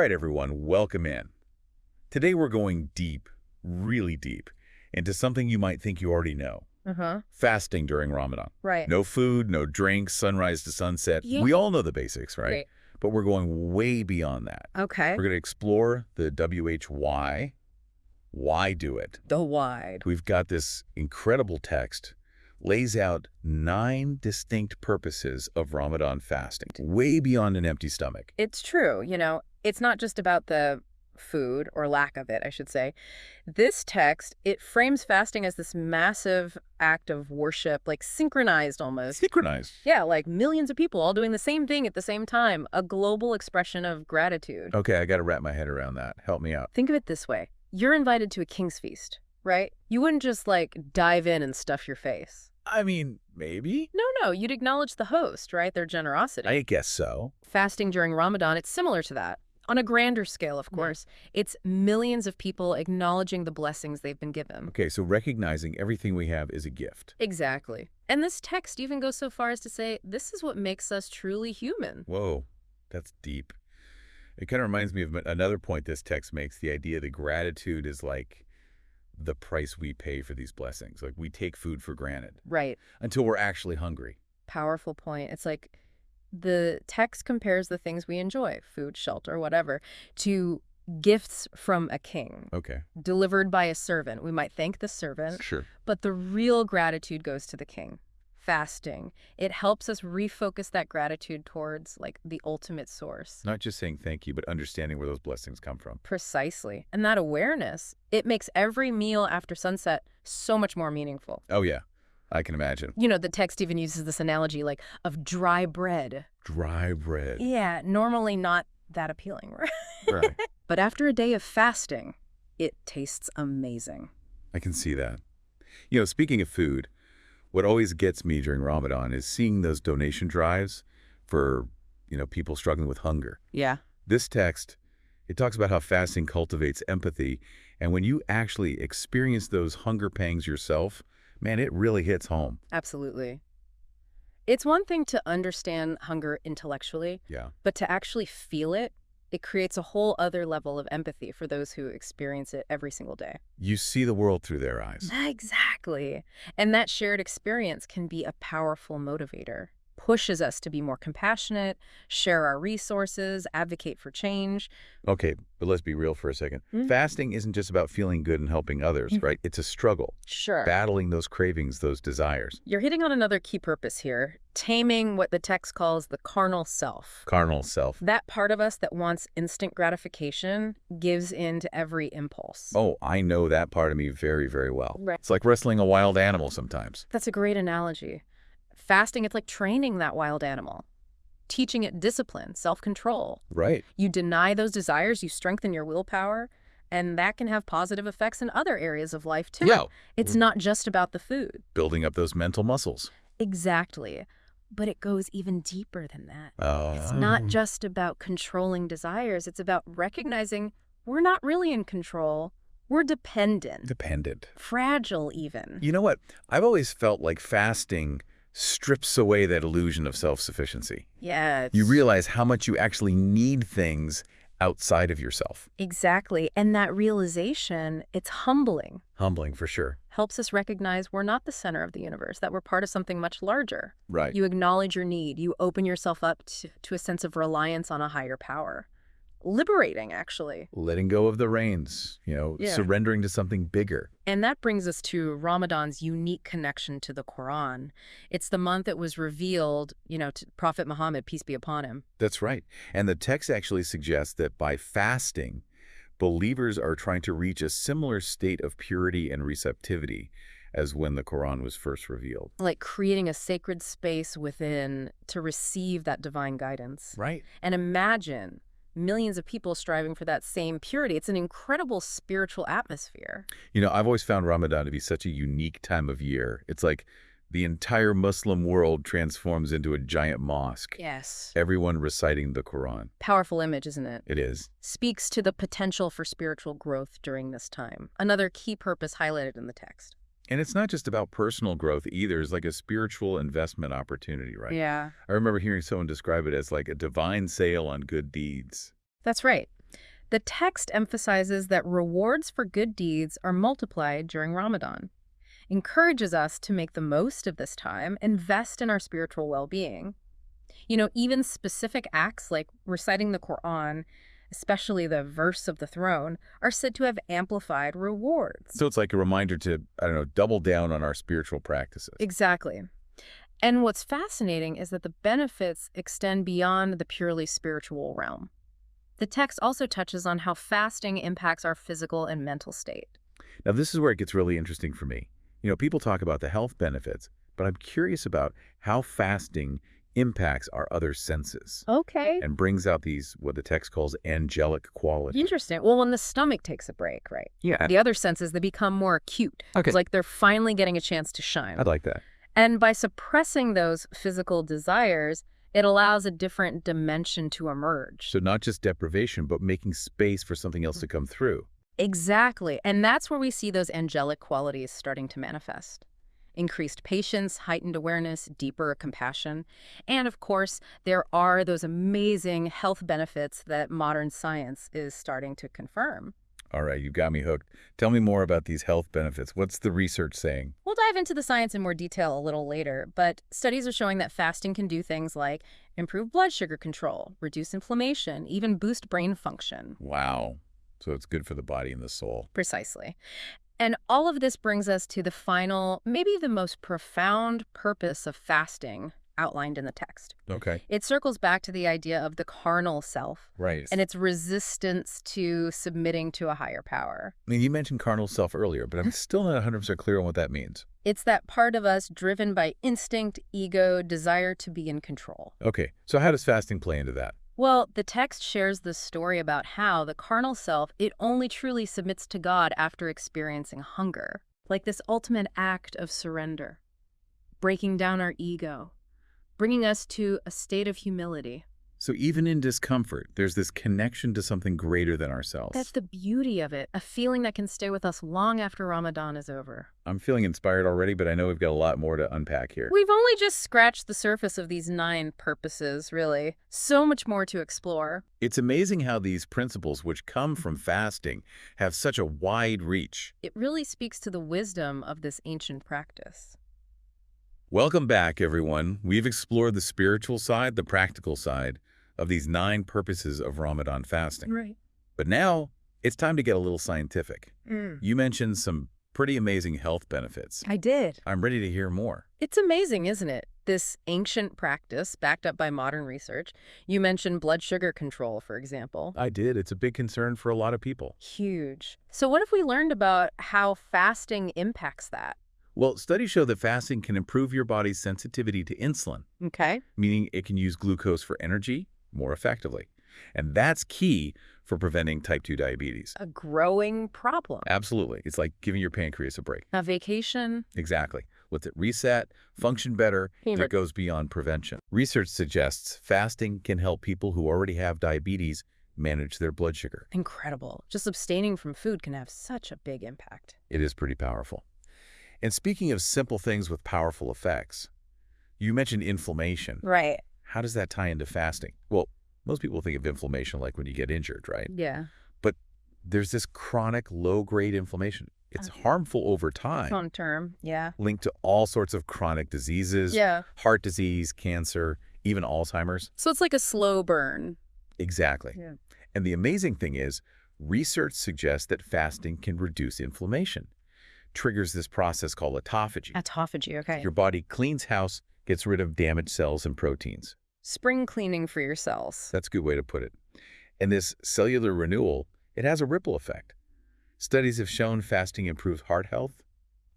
right, everyone, welcome in. Today we're going deep, really deep, into something you might think you already know. Fasting during Ramadan. Right. No food, no drinks, sunrise to sunset. Yeah. We all know the basics, right? Right. But we're going way beyond that. Okay. We're going to explore the WHY. Why do it? The wide. We've got this incredible text, lays out 9 distinct purposes of Ramadan fasting, way beyond an empty stomach. It's true. It's not just about the food, or lack of it, I should say. This text, it frames fasting as this massive act of worship, like synchronized almost. Synchronized. Yeah, like millions of people all doing the same thing at the same time. A global expression of gratitude. Okay, I got to wrap my head around that. Help me out. Think of it this way. You're invited to a king's feast, right? You wouldn't just dive in and stuff your face. I mean, maybe? No, you'd acknowledge the host, right? Their generosity. I guess so. Fasting during Ramadan, it's similar to that. On a grander scale, of course. It's millions of people acknowledging the blessings they've been given. Okay, so recognizing everything we have is a gift. Exactly. And this text even goes so far as to say, this is what makes us truly human. Whoa, that's deep. It kind of reminds me of another point this text makes, the idea that gratitude is like the price we pay for these blessings. Like we take food for granted. Right. Until we're actually hungry. Powerful point. It's like the text compares the things we enjoy, food, shelter, whatever, to gifts from a king. Okay. Delivered by a servant. We might thank the servant. Sure. But the real gratitude goes to the king. Fasting. It helps us refocus that gratitude towards the ultimate source. Not just saying thank you, but understanding where those blessings come from. Precisely. And that awareness, it makes every meal after sunset so much more meaningful. Oh, yeah. I can imagine. The text even uses this analogy of dry bread. Dry bread. Yeah, normally not that appealing, right? Right. But after a day of fasting, it tastes amazing. I can see that. Speaking of food, what always gets me during Ramadan is seeing those donation drives for, people struggling with hunger. Yeah. This text, it talks about how fasting cultivates empathy, and when you actually experience those hunger pangs yourself, man, it really hits home. Absolutely. It's one thing to understand hunger intellectually, Yeah. but to actually feel it, it creates a whole other level of empathy for those who experience it every single day. You see the world through their eyes. Exactly. And that shared experience can be a powerful motivator. Pushes us to be more compassionate, share our resources, advocate for change. Okay, but let's be real for a second. Fasting isn't just about feeling good and helping others, right? It's a struggle. Sure. Battling those cravings, those desires. You're hitting on another key purpose here, taming what the text calls the carnal self. Carnal self. That part of us that wants instant gratification gives in to every impulse. Oh, I know that part of me very, very well. Right. It's like wrestling a wild animal sometimes. That's a great analogy. Fasting, it's like training that wild animal, teaching it discipline, self-control. Right. You deny those desires, you strengthen your willpower, and that can have positive effects in other areas of life, too. Yeah. It's not just about the food. Building up those mental muscles. Exactly. But it goes even deeper than that. Oh. It's not just about controlling desires. It's about recognizing we're not really in control. We're dependent. Dependent. Fragile, even. You know what? I've always felt like fasting strips away that illusion of self-sufficiency. Yeah. You realize how much you actually need things outside of yourself. Exactly. And that realization, it's humbling. Humbling, for sure. Helps us recognize we're not the center of the universe, that we're part of something much larger. Right. You acknowledge your need. You open yourself up to a sense of reliance on a higher power. Liberating, actually. Letting go of the reins, surrendering to something bigger. And that brings us to Ramadan's unique connection to the Qur'an. It's the month it was revealed, to Prophet Muhammad, peace be upon him. That's right. And the text actually suggests that by fasting, believers are trying to reach a similar state of purity and receptivity as when the Qur'an was first revealed. Like creating a sacred space within to receive that divine guidance. Right. And imagine millions of people striving for that same purity. It's an incredible spiritual atmosphere. I've always found Ramadan to be such a unique time of year. It's like the entire Muslim world transforms into a giant mosque. Yes. Everyone reciting the Qur'an. Powerful image, isn't it? It is. Speaks to the potential for spiritual growth during this time. Another key purpose highlighted in the text. And it's not just about personal growth either. It's like a spiritual investment opportunity, right? Yeah. I remember hearing someone describe it as like a divine sale on good deeds. That's right. The text emphasizes that rewards for good deeds are multiplied during Ramadan, encourages us to make the most of this time, invest in our spiritual well-being. Even specific acts like reciting the Qur'an, especially the verse of the throne, are said to have amplified rewards. So it's like a reminder to, I don't know, double down on our spiritual practices. Exactly. And what's fascinating is that the benefits extend beyond the purely spiritual realm. The text also touches on how fasting impacts our physical and mental state. Now, this is where it gets really interesting for me. People talk about the health benefits, but I'm curious about how fasting impacts our other senses Okay. and brings out these, what the text calls angelic qualities. Interesting. Well, when the stomach takes a break, right? Yeah. The other senses, they become more acute. Okay. It's like they're finally getting a chance to shine. I'd like that. And by suppressing those physical desires, it allows a different dimension to emerge. So not just deprivation, but making space for something else to come through. Exactly. And that's where we see those angelic qualities starting to manifest. Increased patience, heightened awareness, deeper compassion. And of course, there are those amazing health benefits that modern science is starting to confirm. All right, you got me hooked. Tell me more about these health benefits. What's the research saying? We'll dive into the science in more detail a little later, but studies are showing that fasting can do things like improve blood sugar control, reduce inflammation, even boost brain function. Wow. So it's good for the body and the soul. Precisely. And all of this brings us to the final, maybe the most profound purpose of fasting outlined in the text. Okay. It circles back to the idea of the carnal self Right. and its resistance to submitting to a higher power. I mean, you mentioned carnal self earlier, but I'm still not 100% clear on what that means. It's that part of us driven by instinct, ego, desire to be in control. Okay, so how does fasting play into that? Well, the text shares this story about how the carnal self, it only truly submits to God after experiencing hunger, like this ultimate act of surrender, breaking down our ego, bringing us to a state of humility. So even in discomfort, there's this connection to something greater than ourselves. That's the beauty of it, a feeling that can stay with us long after Ramadan is over. I'm feeling inspired already, but I know we've got a lot more to unpack here. We've only just scratched the surface of these 9 purposes, really. So much more to explore. It's amazing how these principles, which come from fasting, have such a wide reach. It really speaks to the wisdom of this ancient practice. Welcome back, everyone. We've explored the spiritual side, the practical side of these 9 purposes of Ramadan fasting. Right. But now it's time to get a little scientific. You mentioned some pretty amazing health benefits. I did. I'm ready to hear more. It's amazing, isn't it? This ancient practice backed up by modern research. You mentioned blood sugar control, for example. I did. It's a big concern for a lot of people. Huge. So what if we learned about how fasting impacts that? Well, studies show that fasting can improve your body's sensitivity to insulin, Okay. meaning it can use glucose for energy more effectively. And that's key for preventing type 2 diabetes. A growing problem. Absolutely. It's like giving your pancreas a break. A vacation. Exactly. Lets it reset, function better, and it goes beyond prevention. Research suggests fasting can help people who already have diabetes manage their blood sugar. Incredible. Just abstaining from food can have such a big impact. It is pretty powerful. And speaking of simple things with powerful effects, you mentioned inflammation. Right. How does that tie into fasting? Well, most people think of inflammation like when you get injured, right? Yeah. But there's this chronic low-grade inflammation. It's harmful over time, Long term. Yeah. linked to all sorts of chronic diseases, Yeah. heart disease, cancer, even Alzheimer's. So it's like a slow burn. Exactly. Yeah. And the amazing thing is, research suggests that fasting can reduce inflammation. Triggers this process called autophagy. Autophagy, okay. Your body cleans house, gets rid of damaged cells and proteins. Spring cleaning for your cells. That's a good way to put it. And this cellular renewal, it has a ripple effect. Studies have shown fasting improves heart health,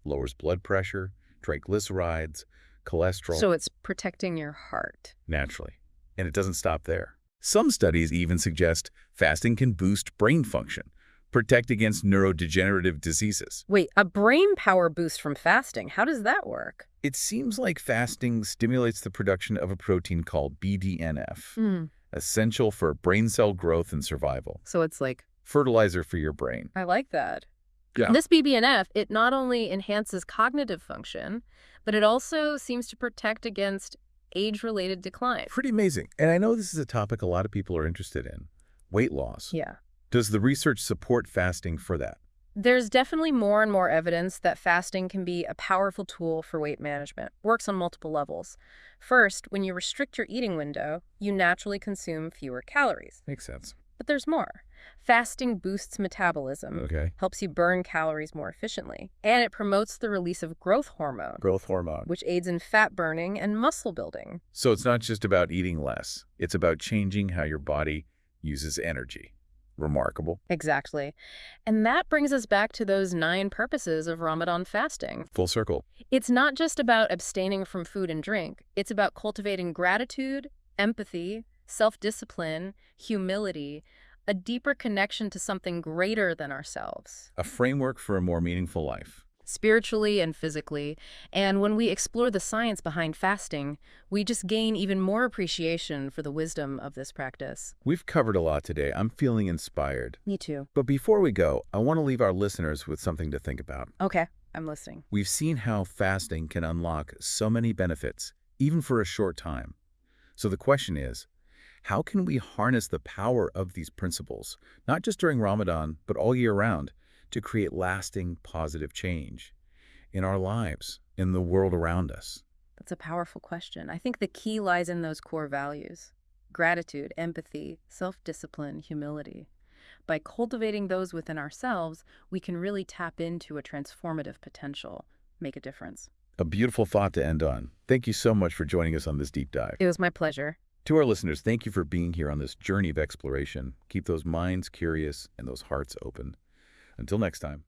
lowers blood pressure, triglycerides, cholesterol. So it's protecting your heart. Naturally. And it doesn't stop there. Some studies even suggest fasting can boost brain function, protect against neurodegenerative diseases. Wait, a brain power boost from fasting. How does that work? It seems like fasting stimulates the production of a protein called BDNF, essential for brain cell growth and survival. So it's like, Fertilizer for your brain. I like that. Yeah. This BDNF, it not only enhances cognitive function, but it also seems to protect against age-related decline. Pretty amazing. And I know this is a topic a lot of people are interested in. Weight loss. Yeah. Does the research support fasting for that? There's definitely more and more evidence that fasting can be a powerful tool for weight management. Works on multiple levels. First, when you restrict your eating window, you naturally consume fewer calories. Makes sense. But there's more. Fasting boosts metabolism, Okay. helps you burn calories more efficiently, and it promotes the release of growth hormone, Growth hormone. which aids in fat burning and muscle building. So it's not just about eating less. It's about changing how your body uses energy. Remarkable. Exactly. And that brings us back to those 9 purposes of Ramadan fasting. Full circle. It's not just about abstaining from food and drink. It's about cultivating gratitude, empathy, self-discipline, humility, a deeper connection to something greater than ourselves, A framework for a more meaningful life. spiritually and physically. And when we explore the science behind fasting, we just gain even more appreciation for the wisdom of this practice. We've covered a lot today. I'm feeling inspired. Me too. But before we go, I want to leave our listeners with something to think about. Okay, I'm listening. We've seen how fasting can unlock so many benefits, even for a short time. So the question is, how can we harness the power of these principles, not just during Ramadan, but all year round, to create lasting positive change in our lives, in the world around us? That's a powerful question. I think the key lies in those core values: gratitude, empathy, self-discipline, humility. By cultivating those within ourselves, we can really tap into a transformative potential, make a difference. A beautiful thought to end on. Thank you so much for joining us on this deep dive. It was my pleasure. To our listeners, thank you for being here on this journey of exploration. Keep those minds curious and those hearts open. Until next time.